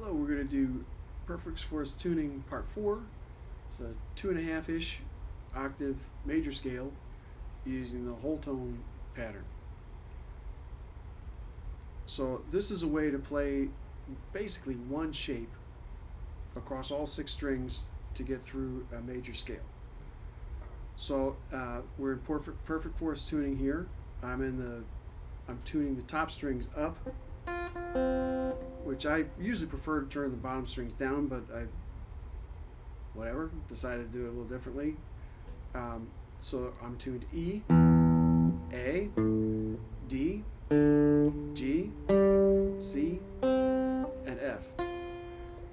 Hello, we're going to do Perfect Force Tuning Part 4. It's a 2.5-ish octave major scale using the whole tone pattern. So this is a way to play basically one shape across all 6 strings to get through a major scale. So we're in perfect Force tuning here. I'm tuning the top strings up, which I usually prefer to turn the bottom strings down, but I decided to do it a little differently. So I'm tuned E, A, D, G, C, and F,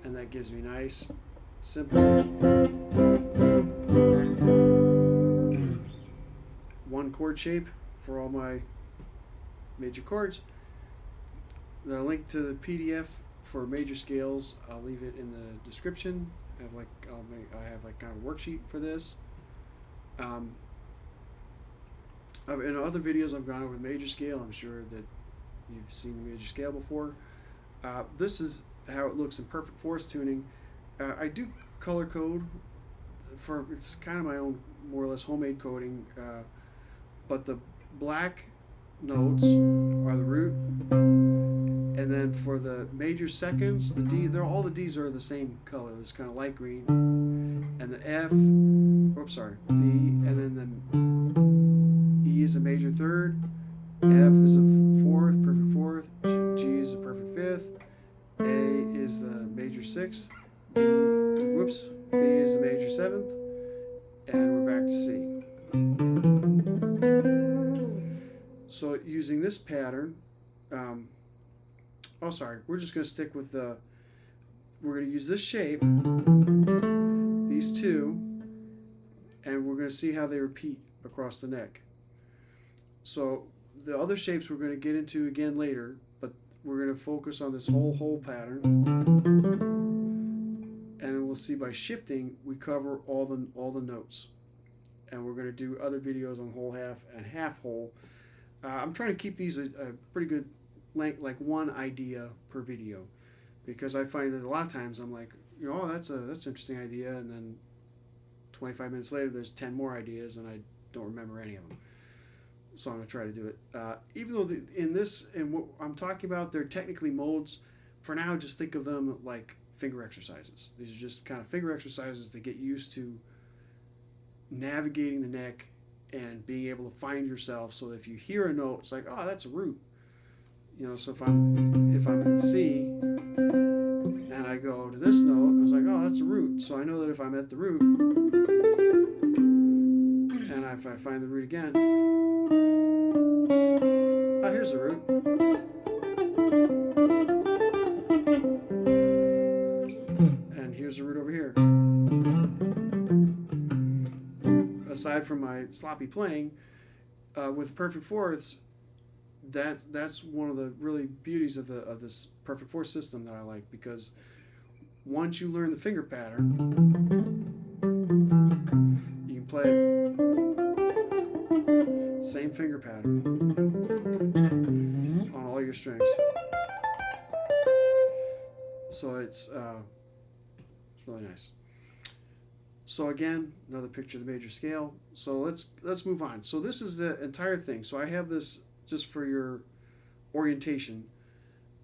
and that gives me nice, simple one chord shape for all my major chords. The link to the PDF for major scales, I'll leave it in the description. I have kind of a worksheet for this. In other videos I've gone over the major scale. I'm sure that you've seen the major scale before. This is how it looks in perfect force tuning. I do color code it's kind of my own more or less homemade coding, but the black notes are the root. And then for the major seconds, the D, all the D's are the same color. It's kind of light green. And the F, D, and then the E is a major third, F is a fourth, perfect fourth, G is a perfect fifth, A is the major sixth, B is the major seventh, and we're back to C. So using this pattern, we're just going to stick with we're going to use this shape, these two, and we're going to see how they repeat across the neck. So the other shapes we're going to get into again later, but we're going to focus on this whole pattern, and then we'll see by shifting we cover all the notes, and we're going to do other videos on whole half and half whole. I'm trying to keep these a pretty good length, like one idea per video, because I find that a lot of times I'm like, oh, that's an interesting idea, and then 25 minutes later there's 10 more ideas and I don't remember any of them. So I'm going to try to do it. Even though in what I'm talking about, they're technically modes, for now just think of them like finger exercises. These are just kind of finger exercises to get used to navigating the neck and being able to find yourself, so that if you hear a note, it's like, oh, that's a root. So if I'm in C and I go to this note, I was like, oh, that's a root. So I know that if I'm at the root, and if I find the root again, oh, here's the root. And here's the root over here. Aside from my sloppy playing, with perfect fourths, that's one of the really beauties of this perfect fourth system that I like, because once you learn the finger pattern, you can play it same finger pattern on all your strings. So it's really nice. So again, another picture of the major scale. So let's move on. So this is the entire thing. So I have this just for your orientation.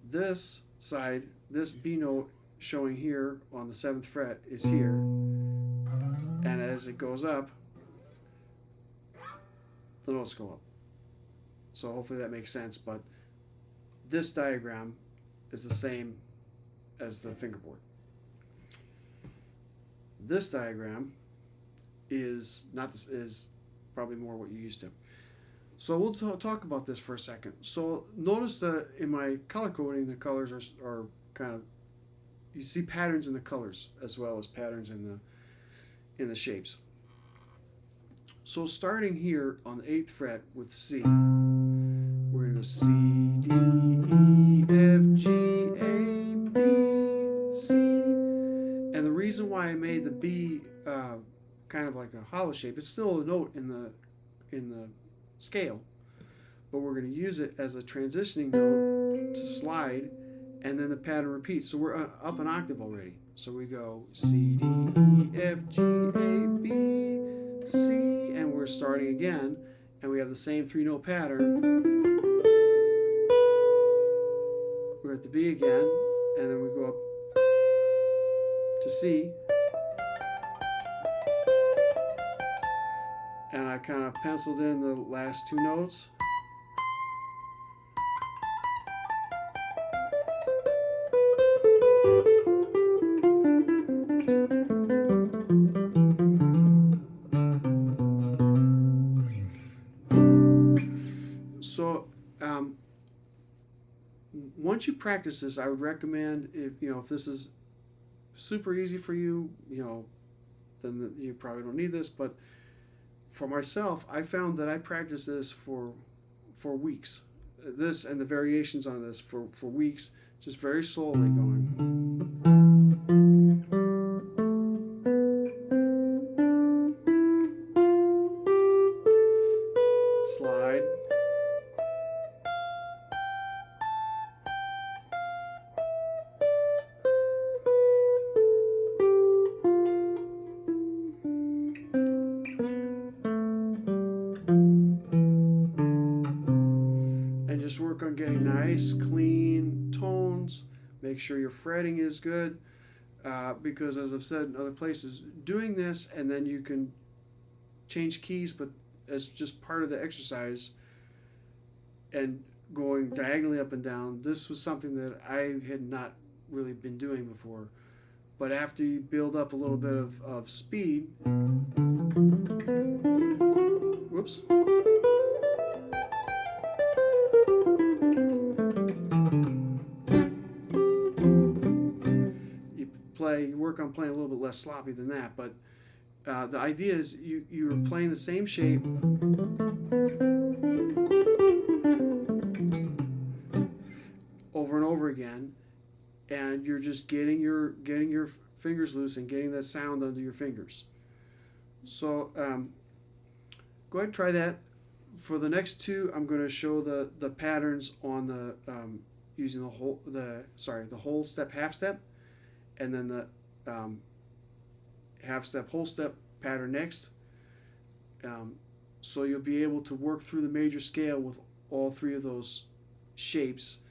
This side, this B note showing here on the 7th fret is here. And as it goes up, the notes go up. So hopefully that makes sense, but this diagram is the same as the fingerboard. This diagram is probably more what you're used to. So we'll talk about this for a second. So notice that in my color coding, the colors are kind of, you see patterns in the colors as well as patterns in the shapes. So starting here on the 8th fret with C, we're going to go C, D, E, F, G, A, B, C. And the reason why I made the B kind of like a hollow shape, it's still a note in the scale, but we're going to use it as a transitioning note to slide and then the pattern repeats. So we're up an octave already. So we go C, D, E, F, G, A, B, C, and we're starting again, and we have the same 3-note pattern. We're at the B again, and then we go up to C, and I kind of penciled in the last 2 notes. So once you practice this, I would recommend, if this is super easy for you, then you probably don't need this. But for myself, I found that I practiced this for weeks. This and the variations on this for weeks, just very slowly going. Slide. And just work on getting nice, clean tones. Make sure your fretting is good. Because as I've said in other places, doing this and then you can change keys, but as just part of the exercise and going diagonally up and down, this was something that I had not really been doing before. But after you build up a little bit of speed, whoops. You work on playing a little bit less sloppy than that, but the idea is you're playing the same shape over and over again, and you're just getting your fingers loose and getting that sound under your fingers. So go ahead and try that. For the next 2, I'm going to show the patterns on the using the whole step, half step, and then the half step, whole step pattern next. So you'll be able to work through the major scale with all 3 of those shapes.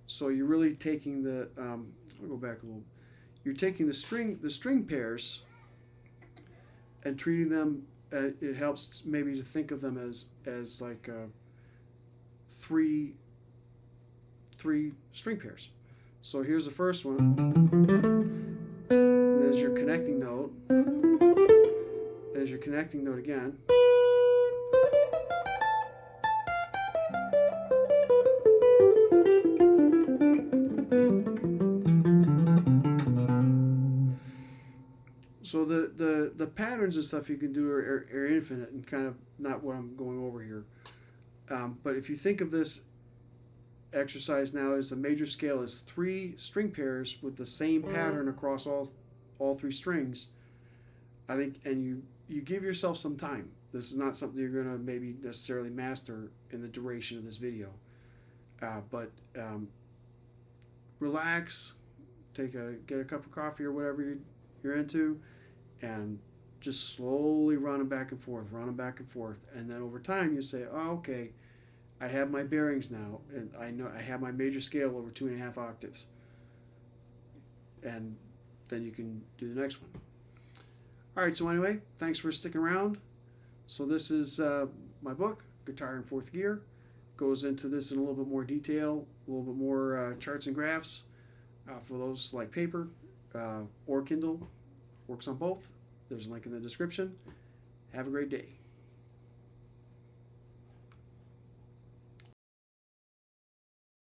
So you're really taking I'll go back a little. You're taking the string pairs and treating them. It helps maybe to think of them as like 3 string pairs. So here's the first one. There's your connecting note. There's your connecting note again. So the patterns and stuff you can do are infinite and kind of not what I'm going over here. But if you think of this exercise now as the major scale is 3 string pairs with the same pattern across all 3 strings, I think, and you give yourself some time. This is not something you're going to maybe necessarily master in the duration of this video. But relax, get a cup of coffee or whatever you're into, and just slowly run them back and forth, and then over time you say, oh, okay, I have my bearings now, and I know I have my major scale over 2.5 octaves, and then you can do the next one. All right, so anyway, thanks for sticking around. So this is my book, Guitar in 4th Gear. Goes into this in a little bit more detail, a little bit more charts and graphs for those like paper or Kindle. Works on both. There's a link in the description. Have a great day.